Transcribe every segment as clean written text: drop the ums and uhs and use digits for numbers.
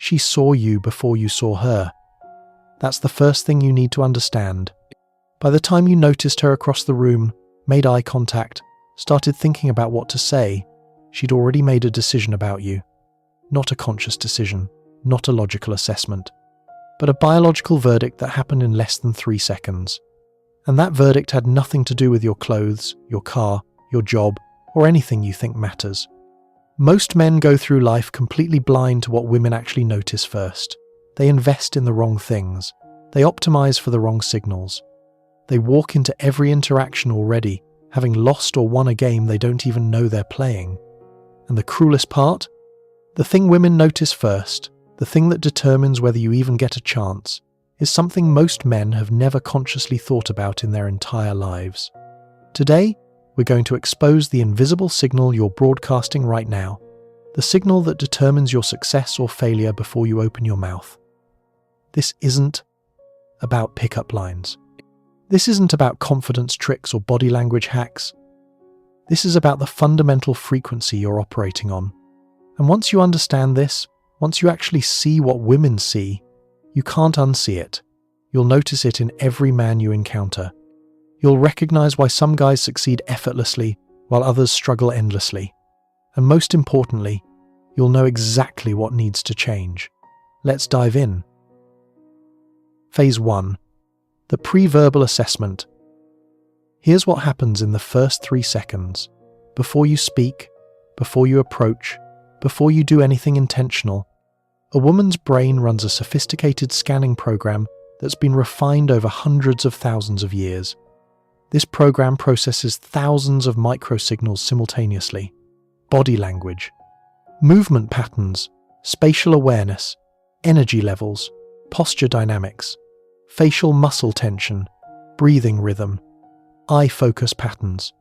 She saw you before you saw her. That's the first thing you need to understand. By the time you noticed her across the room, made eye contact, started thinking about what to say, she'd already made a decision about you. Not a conscious decision, not a logical assessment, but a biological verdict that happened in less than 3 seconds. And that verdict had nothing to do with your clothes, your car, your job, or anything you think matters. Most men go through life completely blind to what women actually notice first. They invest in the wrong things. They optimize for the wrong signals. They walk into every interaction already, having lost or won a game they don't even know they're playing. And the cruelest part? The thing women notice first, the thing that determines whether you even get a chance, is something most men have never consciously thought about in their entire lives. Today, we're going to expose the invisible signal you're broadcasting right now, the signal that determines your success or failure before you open your mouth. This isn't about pickup lines. This isn't about confidence tricks or body language hacks. This is about the fundamental frequency you're operating on. And once you understand this, once you actually see what women see, you can't unsee it. You'll notice it in every man you encounter. You'll recognize why some guys succeed effortlessly while others struggle endlessly. And most importantly, you'll know exactly what needs to change. Let's dive in. Phase 1. The pre-verbal assessment. Here's what happens in the first 3 seconds. Before you speak, before you approach, before you do anything intentional, a woman's brain runs a sophisticated scanning program that's been refined over hundreds of thousands of years. This program processes thousands of microsignals simultaneously. Body language, movement patterns, spatial awareness, energy levels, posture dynamics, facial muscle tension, breathing rhythm, eye focus patterns.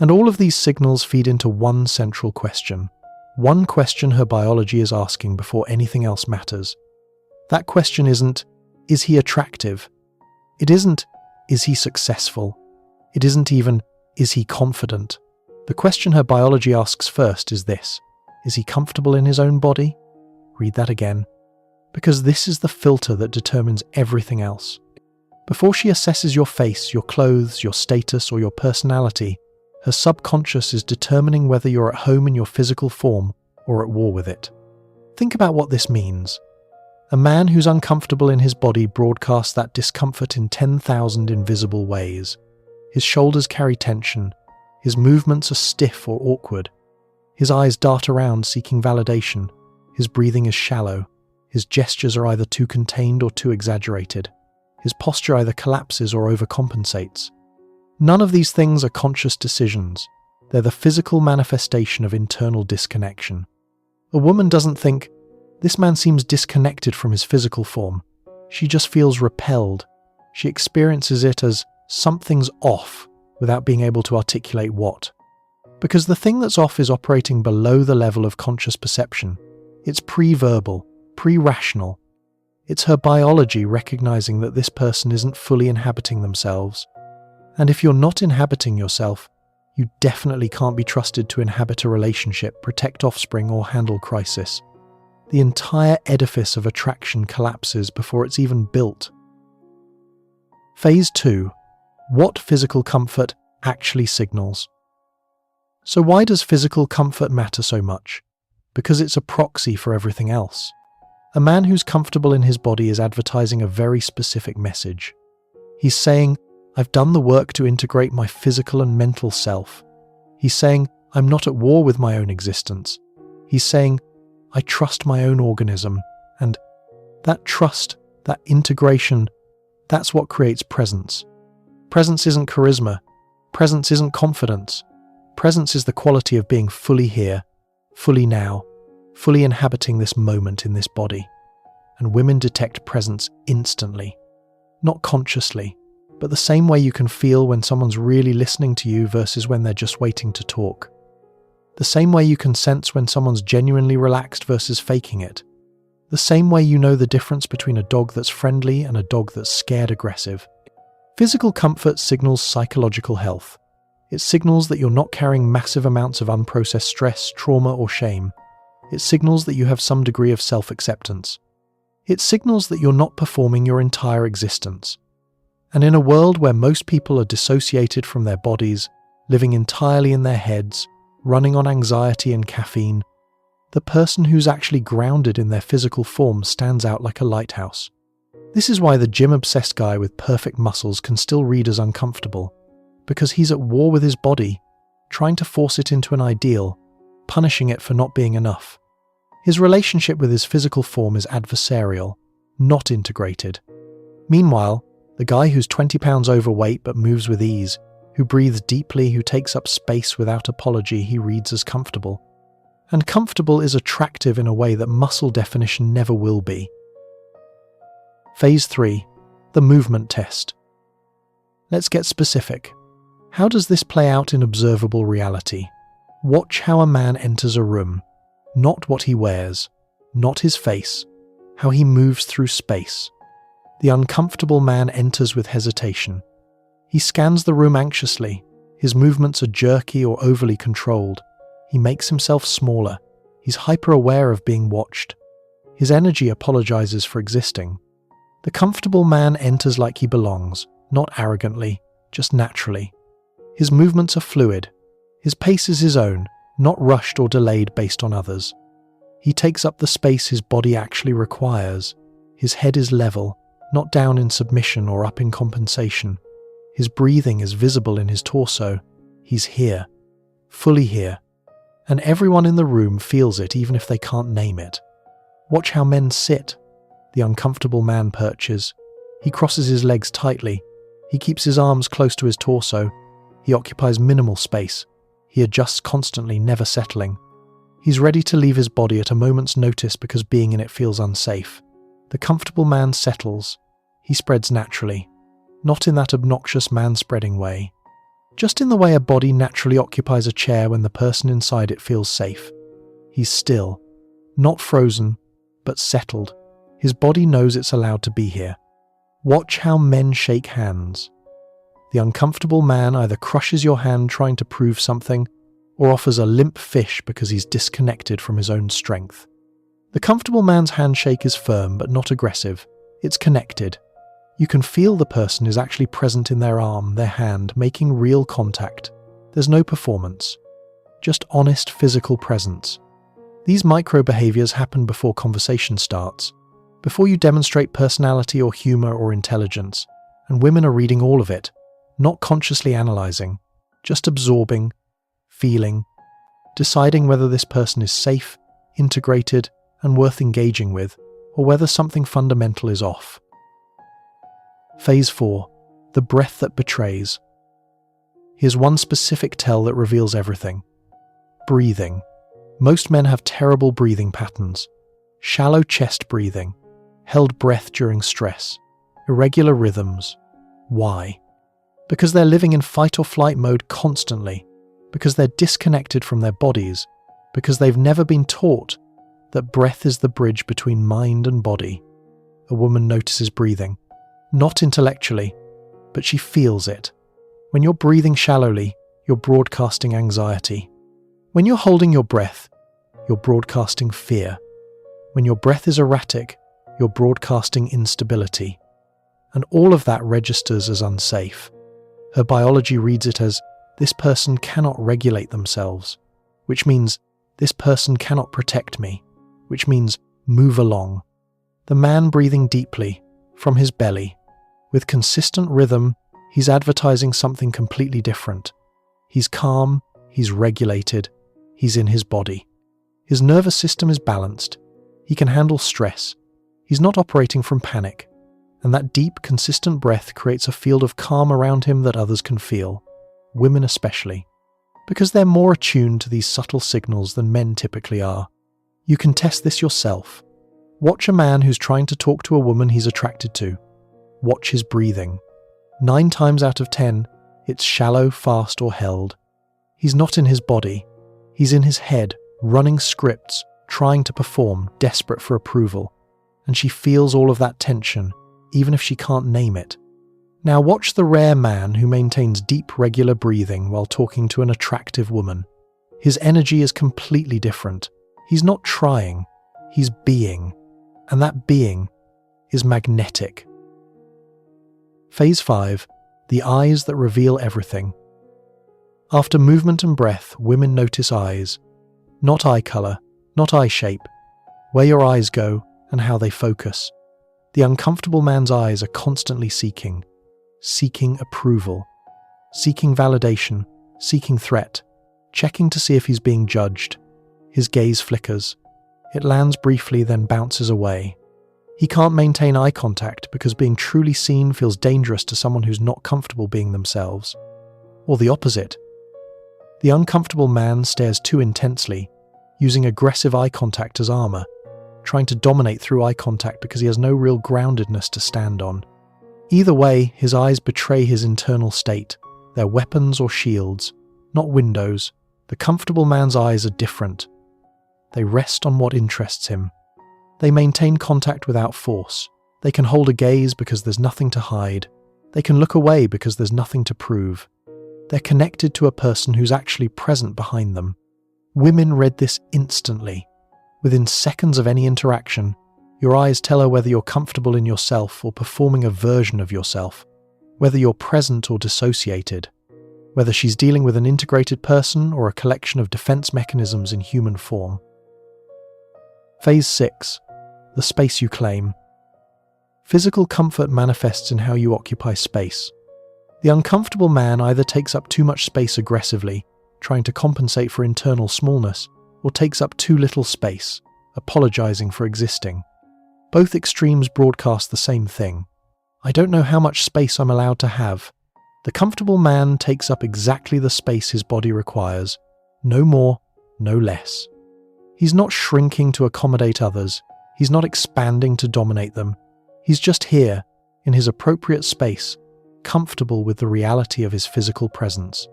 And all of these signals feed into one central question. One question her biology is asking before anything else matters. That question isn't, is he attractive? It isn't, is he successful? It isn't even, is he confident? The question her biology asks first is this: is he comfortable in his own body? Read that again. Because this is the filter that determines everything else. Before she assesses your face, your clothes, your status, or your personality, her subconscious is determining whether you're at home in your physical form or at war with it. Think about what this means. A man who's uncomfortable in his body broadcasts that discomfort in 10,000 invisible ways. His shoulders carry tension. His movements are stiff or awkward. His eyes dart around seeking validation. His breathing is shallow. His gestures are either too contained or too exaggerated. His posture either collapses or overcompensates. None of these things are conscious decisions. They're the physical manifestation of internal disconnection. A woman doesn't think, this man seems disconnected from his physical form. She just feels repelled. She experiences it as something's off without being able to articulate what. Because the thing that's off is operating below the level of conscious perception. It's pre-verbal, pre-rational. It's her biology recognizing that this person isn't fully inhabiting themselves. And if you're not inhabiting yourself, you definitely can't be trusted to inhabit a relationship, protect offspring, or handle crisis. The entire edifice of attraction collapses before it's even built. Phase 2. What physical comfort actually signals. So why does physical comfort matter so much? Because it's a proxy for everything else. A man who's comfortable in his body is advertising a very specific message. He's saying, I've done the work to integrate my physical and mental self. He's saying, I'm not at war with my own existence. He's saying, I trust my own organism. And that trust, that integration, that's what creates presence. Presence isn't charisma. Presence isn't confidence. Presence is the quality of being fully here, fully now, fully inhabiting this moment in this body. And women detect presence instantly, not consciously, but the same way you can feel when someone's really listening to you versus when they're just waiting to talk. The same way you can sense when someone's genuinely relaxed versus faking it. The same way you know the difference between a dog that's friendly and a dog that's scared aggressive. Physical comfort signals psychological health. It signals that you're not carrying massive amounts of unprocessed stress, trauma, or shame. It signals that you have some degree of self-acceptance. It signals that you're not performing your entire existence. And in a world where most people are dissociated from their bodies, living entirely in their heads, running on anxiety and caffeine, the person who's actually grounded in their physical form stands out like a lighthouse. This is why the gym-obsessed guy with perfect muscles can still read as uncomfortable, because he's at war with his body, trying to force it into an ideal, punishing it for not being enough. His relationship with his physical form is adversarial, not integrated. Meanwhile, the guy who's 20 pounds overweight but moves with ease, who breathes deeply, who takes up space without apology, he reads as comfortable. And comfortable is attractive in a way that muscle definition never will be. Phase 3. The movement test. Let's get specific. How does this play out in observable reality? Watch how a man enters a room. Not what he wears, not his face, how he moves through space. The uncomfortable man enters with hesitation. He scans the room anxiously. His movements are jerky or overly controlled. He makes himself smaller. He's hyper-aware of being watched. His energy apologizes for existing. The comfortable man enters like he belongs, not arrogantly, just naturally. His movements are fluid. His pace is his own, not rushed or delayed based on others. He takes up the space his body actually requires. His head is level, not down in submission or up in compensation. His breathing is visible in his torso. He's here, fully here. And everyone in the room feels it even if they can't name it. Watch how men sit. The uncomfortable man perches. He crosses his legs tightly. He keeps his arms close to his torso. He occupies minimal space. He adjusts constantly, never settling. He's ready to leave his body at a moment's notice because being in it feels unsafe. The comfortable man settles. He spreads naturally. Not in that obnoxious man-spreading way. Just in the way a body naturally occupies a chair when the person inside it feels safe. He's still. Not frozen, but settled. His body knows it's allowed to be here. Watch how men shake hands. The uncomfortable man either crushes your hand trying to prove something, or offers a limp fish because he's disconnected from his own strength. The comfortable man's handshake is firm but not aggressive. It's connected. You can feel the person is actually present in their arm, their hand, making real contact. There's no performance. Just honest physical presence. These micro-behaviors happen before conversation starts, before you demonstrate personality or humor or intelligence, and women are reading all of it, not consciously analyzing, just absorbing, feeling, deciding whether this person is safe, integrated, and worth engaging with, or whether something fundamental is off. Phase 4. The breath that betrays. Here's one specific tell that reveals everything. Breathing. Most men have terrible breathing patterns. Shallow chest breathing. Held breath during stress. Irregular rhythms. Why? Because they're living in fight or flight mode constantly. Because they're disconnected from their bodies. Because they've never been taught that breath is the bridge between mind and body. A woman notices breathing. Not intellectually, but she feels it. When you're breathing shallowly, you're broadcasting anxiety. When you're holding your breath, you're broadcasting fear. When your breath is erratic, you're broadcasting instability. And all of that registers as unsafe. Her biology reads it as, this person cannot regulate themselves, which means this person cannot protect me, which means move along. The man breathing deeply, from his belly, with consistent rhythm, he's advertising something completely different. He's calm, he's regulated, he's in his body. His nervous system is balanced. He can handle stress. He's not operating from panic. And that deep, consistent breath creates a field of calm around him that others can feel, women especially, because they're more attuned to these subtle signals than men typically are. You can test this yourself. Watch a man who's trying to talk to a woman he's attracted to. Watch his breathing. 9 times out of 10, it's shallow, fast, or held. He's not in his body. He's in his head, running scripts, trying to perform, desperate for approval. And she feels all of that tension, even if she can't name it. Now watch the rare man who maintains deep, regular breathing while talking to an attractive woman. His energy is completely different. He's not trying, he's being, and that being is magnetic. Phase 5. The eyes that reveal everything. After movement and breath, women notice eyes. Not eye color, not eye shape, where your eyes go and how they focus. The uncomfortable man's eyes are constantly seeking approval, seeking validation, seeking threat, checking to see if he's being judged. His gaze flickers. It lands briefly, then bounces away. He can't maintain eye contact because being truly seen feels dangerous to someone who's not comfortable being themselves. Or the opposite. The uncomfortable man stares too intensely, using aggressive eye contact as armor, trying to dominate through eye contact because he has no real groundedness to stand on. Either way, his eyes betray his internal state. They're weapons or shields, not windows. The comfortable man's eyes are different. They rest on what interests him. They maintain contact without force. They can hold a gaze because there's nothing to hide. They can look away because there's nothing to prove. They're connected to a person who's actually present behind them. Women read this instantly. Within seconds of any interaction, your eyes tell her whether you're comfortable in yourself or performing a version of yourself, whether you're present or dissociated, whether she's dealing with an integrated person or a collection of defense mechanisms in human form. Phase 6. The space you claim. Physical comfort manifests in how you occupy space. The uncomfortable man either takes up too much space aggressively, trying to compensate for internal smallness, or takes up too little space, apologizing for existing. Both extremes broadcast the same thing. I don't know how much space I'm allowed to have. The comfortable man takes up exactly the space his body requires, no more, no less. He's not shrinking to accommodate others. He's not expanding to dominate them. He's just here, in his appropriate space, comfortable with the reality of his physical presence.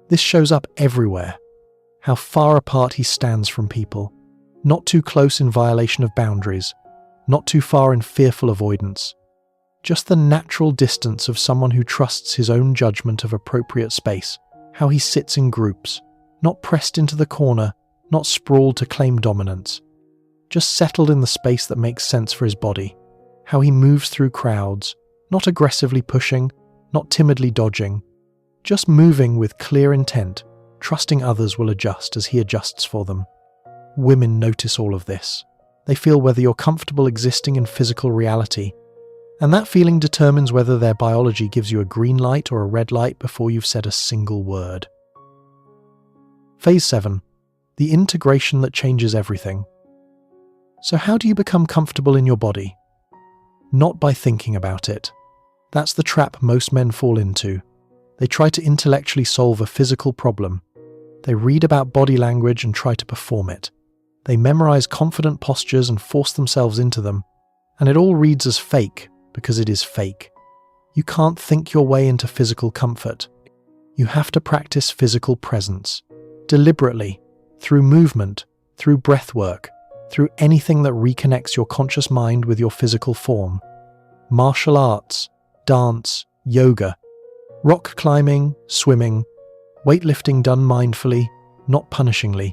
This shows up everywhere. How far apart he stands from people, not too close in violation of boundaries, not too far in fearful avoidance. Just the natural distance of someone who trusts his own judgment of appropriate space, how he sits in groups, not pressed into the corner, not sprawled to claim dominance, just settled in the space that makes sense for his body, how he moves through crowds, not aggressively pushing, not timidly dodging, just moving with clear intent, trusting others will adjust as he adjusts for them. Women notice all of this. They feel whether you're comfortable existing in physical reality, and that feeling determines whether their biology gives you a green light or a red light before you've said a single word. Phase 7. The integration that changes everything. So how do you become comfortable in your body? Not by thinking about it. That's the trap most men fall into. They try to intellectually solve a physical problem. They read about body language and try to perform it. They memorize confident postures and force themselves into them. And it all reads as fake because it is fake. You can't think your way into physical comfort. You have to practice physical presence. Deliberately, through movement, through breath work, through anything that reconnects your conscious mind with your physical form. Martial arts, dance, yoga, rock climbing, swimming, weightlifting done mindfully, not punishingly.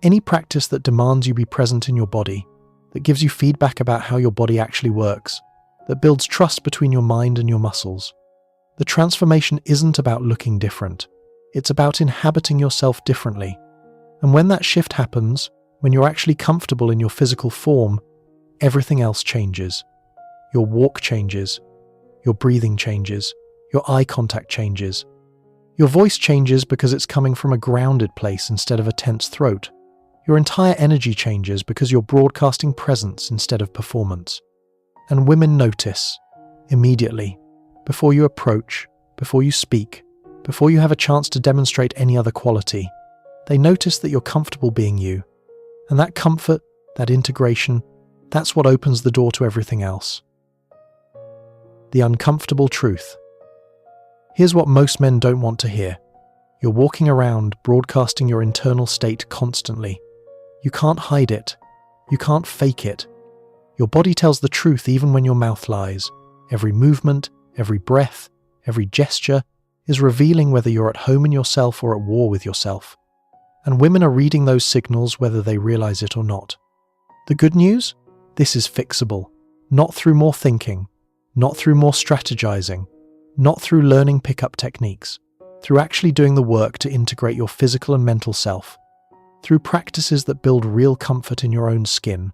Any practice that demands you be present in your body, that gives you feedback about how your body actually works, that builds trust between your mind and your muscles. The transformation isn't about looking different. It's about inhabiting yourself differently. And when that shift happens, when you're actually comfortable in your physical form, everything else changes. Your walk changes. Your breathing changes. Your eye contact changes. Your voice changes because it's coming from a grounded place instead of a tense throat. Your entire energy changes because you're broadcasting presence instead of performance. And women notice, immediately, before you approach, before you speak, before you have a chance to demonstrate any other quality. They notice that you're comfortable being you. And that comfort, that integration, that's what opens the door to everything else. The uncomfortable truth. Here's what most men don't want to hear. You're walking around broadcasting your internal state constantly. You can't hide it. You can't fake it. Your body tells the truth even when your mouth lies. Every movement, every breath, every gesture is revealing whether you're at home in yourself or at war with yourself. And women are reading those signals whether they realize it or not. The good news? This is fixable. Not through more thinking, not through more strategizing, not through learning pickup techniques, through actually doing the work to integrate your physical and mental self, through practices that build real comfort in your own skin,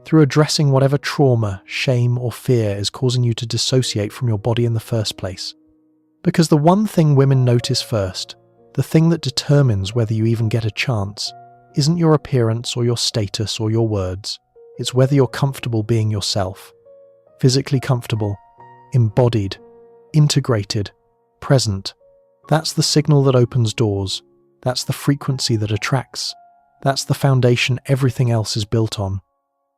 through addressing whatever trauma, shame, or fear is causing you to dissociate from your body in the first place. Because the one thing women notice first, the thing that determines whether you even get a chance, isn't your appearance or your status or your words. It's whether you're comfortable being yourself. Physically comfortable, embodied, integrated, present. That's the signal that opens doors. That's the frequency that attracts. That's the foundation everything else is built on.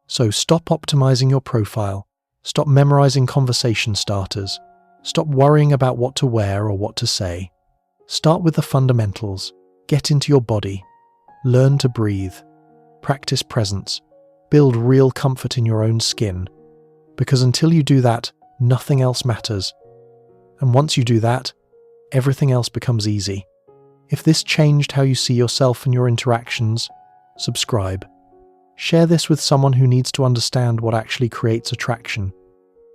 So stop optimizing your profile. Stop memorizing conversation starters. Stop worrying about what to wear or what to say. Start with the fundamentals. Get into your body. Learn to breathe. Practice presence. Build real comfort in your own skin. Because until you do that, nothing else matters. And once you do that, everything else becomes easy. If this changed how you see yourself and your interactions, subscribe. Share this with someone who needs to understand what actually creates attraction.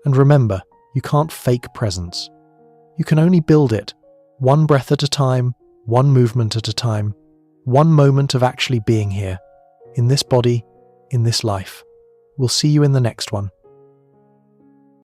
And remember, you can't fake presence. You can only build it, one breath at a time, one movement at a time, one moment of actually being here, in this body, in this life. We'll see you in the next one.